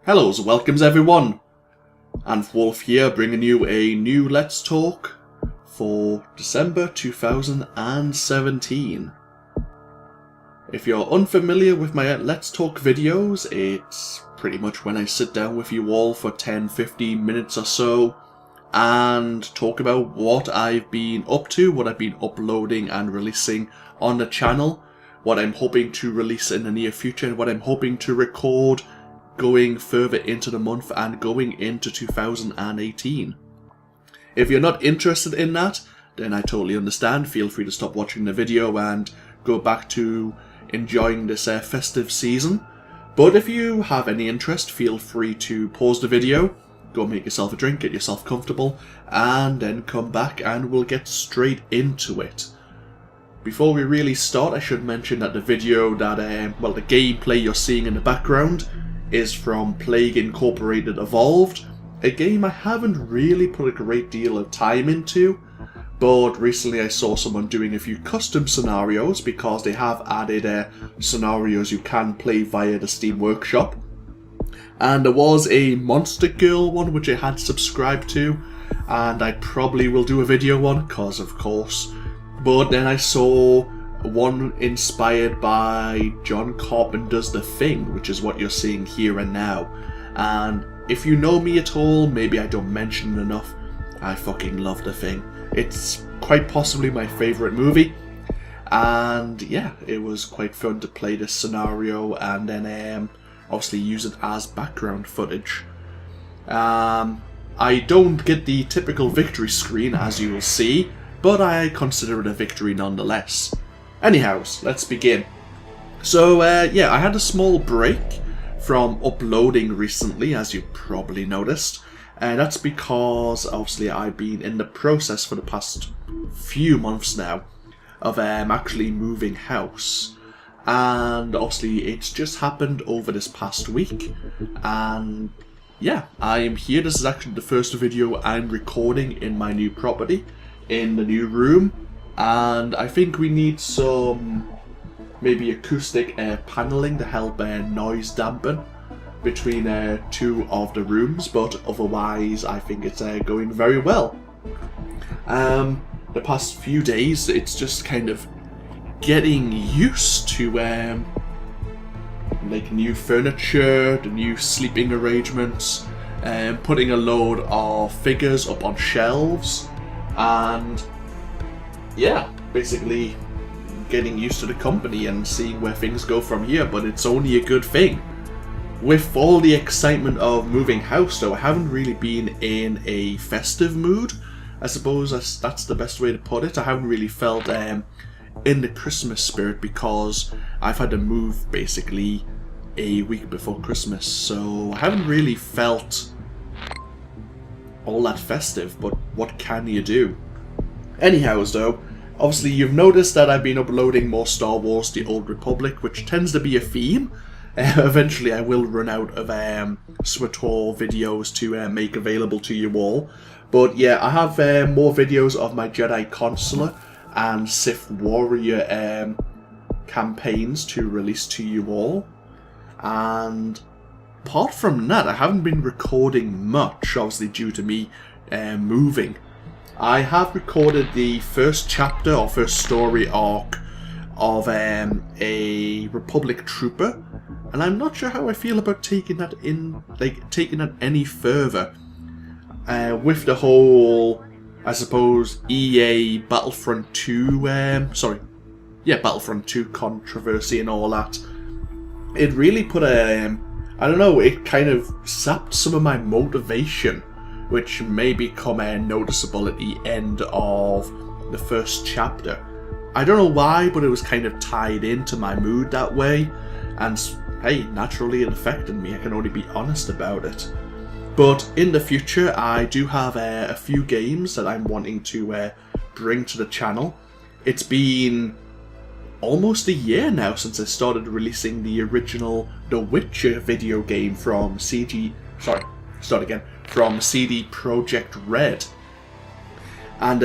Hello, welcomes everyone. AnthWolf here, bringing you a new Let's Talk for December 2017. If you're unfamiliar with my Let's Talk videos, it's pretty much when I sit down with you all for 10-15 minutes or so and talk about what I've been up to, what I've been uploading and releasing on the channel, what I'm hoping to release in the near future, and what I'm hoping to record going further into the month and going into 2018. If you're not interested in that, then I totally understand. Feel free to stop watching the video and go back to enjoying this festive season. But if you have any interest, feel free to pause the video, go make yourself a drink, get yourself comfortable, and then come back and we'll get straight into it. Before we really start, I should mention that the video that, the gameplay you're seeing in the background is from Plague Incorporated Evolved, a game I haven't really put a great deal of time into, but recently I saw someone doing a few custom scenarios because they have added scenarios you can play via the Steam Workshop. And there was a Monster Girl one which I had subscribed to, and I probably will do a video on, cause of course. But then I saw one inspired by John Carpenter's The Thing, which is what you're seeing here and now. And if you know me at all, maybe I don't mention it enough, I fucking love The Thing. It's quite possibly my favourite movie. And yeah, it was quite fun to play this scenario and then obviously use it as background footage. I don't get the typical victory screen, as you will see, but I consider it a victory nonetheless. Anyhows, let's begin. So, I had a small break from uploading recently, as you probably noticed. That's because, obviously, I've been in the process for the past few months now of actually moving house. And, obviously, it's just happened over this past week. And, yeah, I am here. This is actually the first video I'm recording in my new property, in the new room. And I think we need some maybe acoustic paneling to help noise dampen between two of the rooms, but otherwise I think it's going very well. The past few days it's just kind of getting used to like new furniture, the new sleeping arrangements, putting a load of figures up on shelves, and yeah, basically getting used to the company and seeing where things go from here, but it's only a good thing. With all the excitement of moving house though, I haven't really been in a festive mood. I suppose that's the best way to put it. I haven't really felt in the Christmas spirit because I've had to move basically a week before Christmas, so I haven't really felt all that festive, but what can you do? Anyhow, though, obviously you've noticed that I've been uploading more Star Wars The Old Republic, which tends to be a theme. Eventually I will run out of SWTOR videos to make available to you all. But yeah, I have more videos of my Jedi Consular and Sith Warrior campaigns to release to you all. And apart from that, I haven't been recording much, obviously due to me moving. I have recorded the first chapter or first story arc of a Republic trooper, and I'm not sure how I feel about taking that any further. With the whole, I suppose, EA Battlefront 2, Battlefront 2 controversy and all that, it really put I don't know, it kind of sapped some of my motivation, which may become noticeable at the end of the first chapter. I don't know why, but it was kind of tied into my mood that way, and hey, naturally it affected me. I can only be honest about it. But in the future, I do have a few games that I'm wanting to bring to the channel. It's been almost a year now since I started releasing the original The Witcher video game from CD Projekt Red. And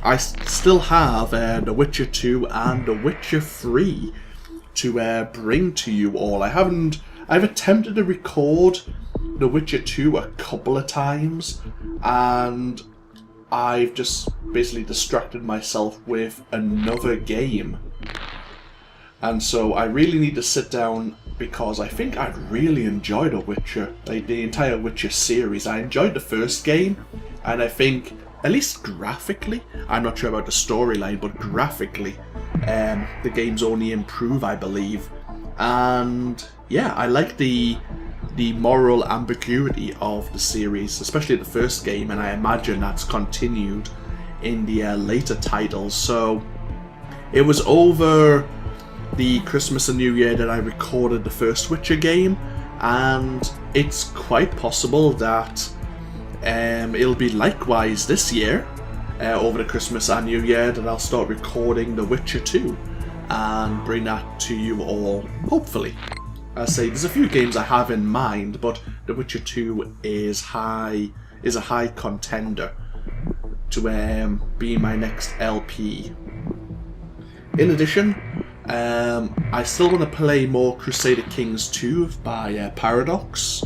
I still have The Witcher 2 and The Witcher 3 to bring to you all. I haven't I've attempted to record The Witcher 2 a couple of times, and I've just basically distracted myself with another game. And so I really need to sit down, because I think I'd really enjoy The Witcher, like the entire Witcher series. I enjoyed the first game, and I think, at least graphically, I'm not sure about the storyline, but graphically, the games only improve, I believe. And yeah, I like the moral ambiguity of the series, especially the first game, and I imagine that's continued in the later titles. So it was over the Christmas and New Year that I recorded the first Witcher game, and it's quite possible that it'll be likewise this year, over the Christmas and New Year, that I'll start recording The Witcher 2 and bring that to you all, hopefully. I say there's a few games I have in mind, but The Witcher 2 is a high contender to be my next LP. In addition, I still want to play more Crusader Kings 2 by Paradox.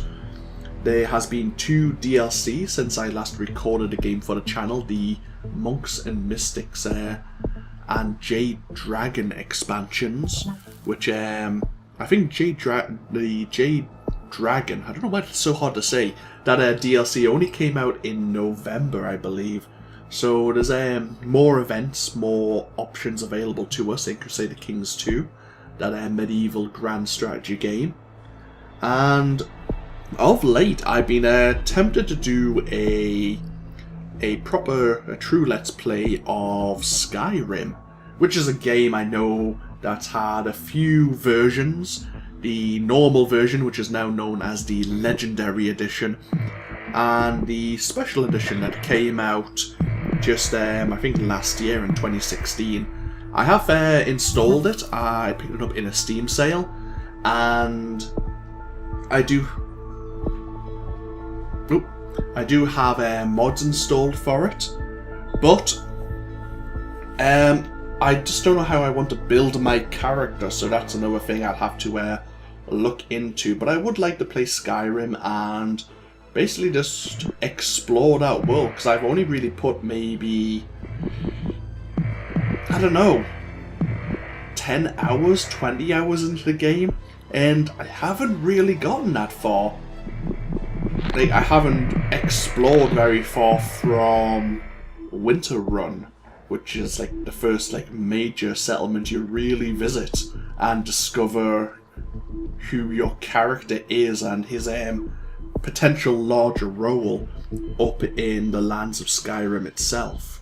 There has been 2 DLC since I last recorded a game for the channel, the Monks and Mystics and Jade Dragon expansions, which I think the Jade Dragon, I don't know why it's so hard to say, that DLC only came out in November, I believe. So there's more events, more options available to us in Crusader Kings 2, that medieval grand strategy game. And of late, I've been tempted to do a true Let's Play of Skyrim, which is a game I know that's had a few versions. The normal version, which is now known as the Legendary Edition, and the Special Edition that came out just, I think last year in 2016. I have installed it. I picked it up in a Steam sale, and I do have mods installed for it, but I just don't know how I want to build my character, so that's another thing I'll have to look into. But I would like to play Skyrim and basically just explore that world, because I've only really put maybe, I don't know, 10 hours, 20 hours into the game, and I haven't really gotten that far. Like, I haven't explored very far from Winterrun, which is like the first major settlement you really visit and discover who your character is and his potential larger role up in the lands of Skyrim itself.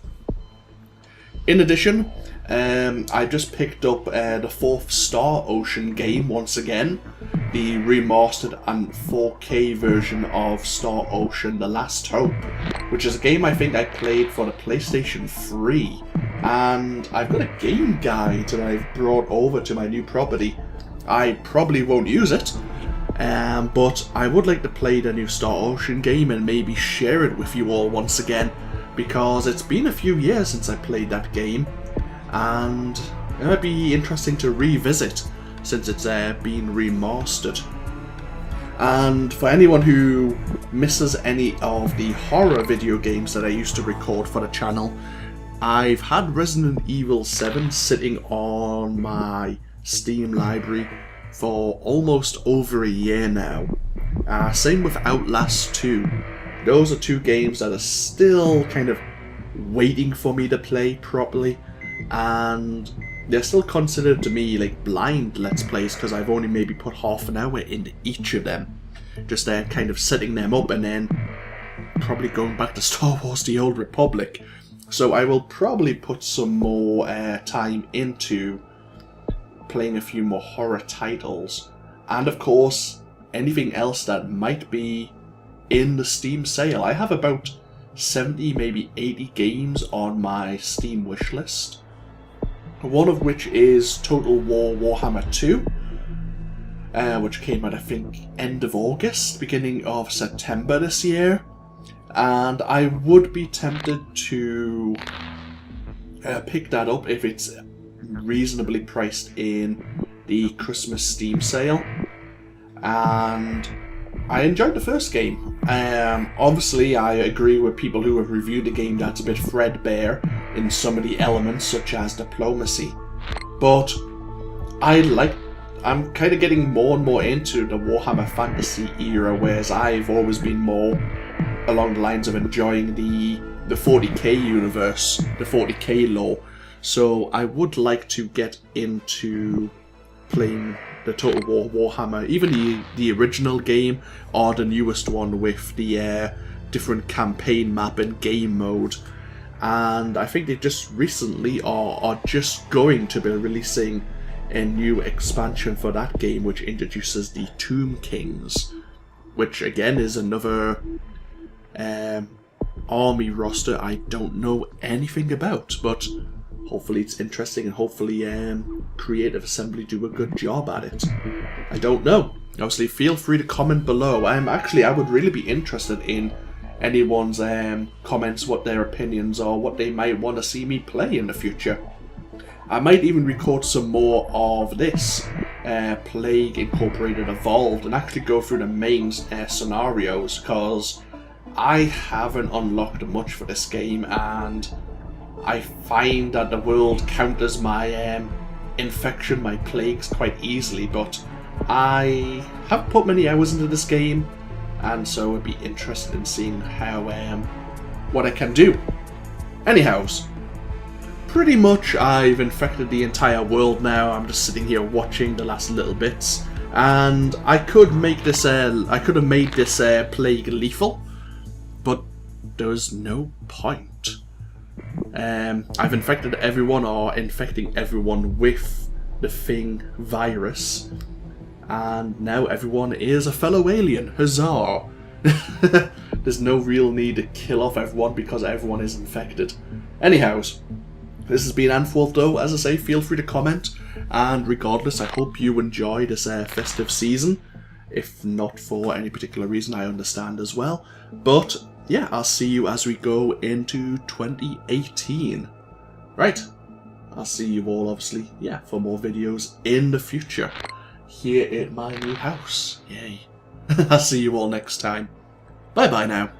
In addition, I just picked up the 4th Star Ocean game once again, the remastered and 4K version of Star Ocean The Last Hope, which is a game I think I played for the PlayStation 3, and I've got a game guide that I've brought over to my new property. I probably won't use it, but I would like to play the new Star Ocean game and maybe share it with you all once again, because it's been a few years since I played that game, and it might be interesting to revisit since it's been remastered. And for anyone who misses any of the horror video games that I used to record for the channel, I've had Resident Evil 7 sitting on my Steam library for almost over a year now. Same with Outlast 2. Those are 2 games that are still kind of waiting for me to play properly, and they're still considered to me like blind Let's Plays, because I've only maybe put half an hour into each of them. Just kind of setting them up and then probably going back to Star Wars The Old Republic. So I will probably put some more time into playing a few more horror titles. And of course, anything else that might be in the Steam sale. I have about 70, maybe 80 games on my Steam wishlist. One of which is Total War Warhammer 2, which came out I think end of August, beginning of September this year. And I would be tempted to pick that up if it's reasonably priced in the Christmas Steam sale. and I enjoyed the first game. Obviously, I agree with people who have reviewed the game that's a bit threadbare in some of the elements, such as diplomacy. But I'm kind of getting more and more into the Warhammer Fantasy era, whereas I've always been more along the lines of enjoying the 40k universe, the 40k lore. So I would like to get into playing the Total War Warhammer, even the original game or the newest one with the different campaign map and game mode. And I think they just recently are just going to be releasing a new expansion for that game, which introduces the Tomb Kings, which again is another army roster I don't know anything about, but hopefully it's interesting, and hopefully Creative Assembly do a good job at it. I don't know. Obviously, feel free to comment below. I would really be interested in anyone's comments, what their opinions are, what they might want to see me play in the future. I might even record some more of this Plague Incorporated Evolved and actually go through the main scenarios, because I haven't unlocked much for this game, and I find that the world counters my infection, my plagues quite easily, but I haven't put many hours into this game, and so I'd be interested in seeing how what I can do. Anyhows, pretty much I've infected the entire world now. I'm just sitting here watching the last little bits, and I could make this I could have made this plague lethal, but there was no point. I've infected everyone, or infecting everyone with the Thing virus, and now everyone is a fellow alien. Huzzah! There's no real need to kill off everyone because everyone is infected. Anyhows, this has been AnthWolf though. As I say, feel free to comment, and regardless, I hope you enjoy this festive season. If not for any particular reason, I understand as well. But yeah, I'll see you as we go into 2018. Right, I'll see you all, obviously, yeah, for more videos in the future here at my new house. Yay. I'll see you all next time. Bye bye now.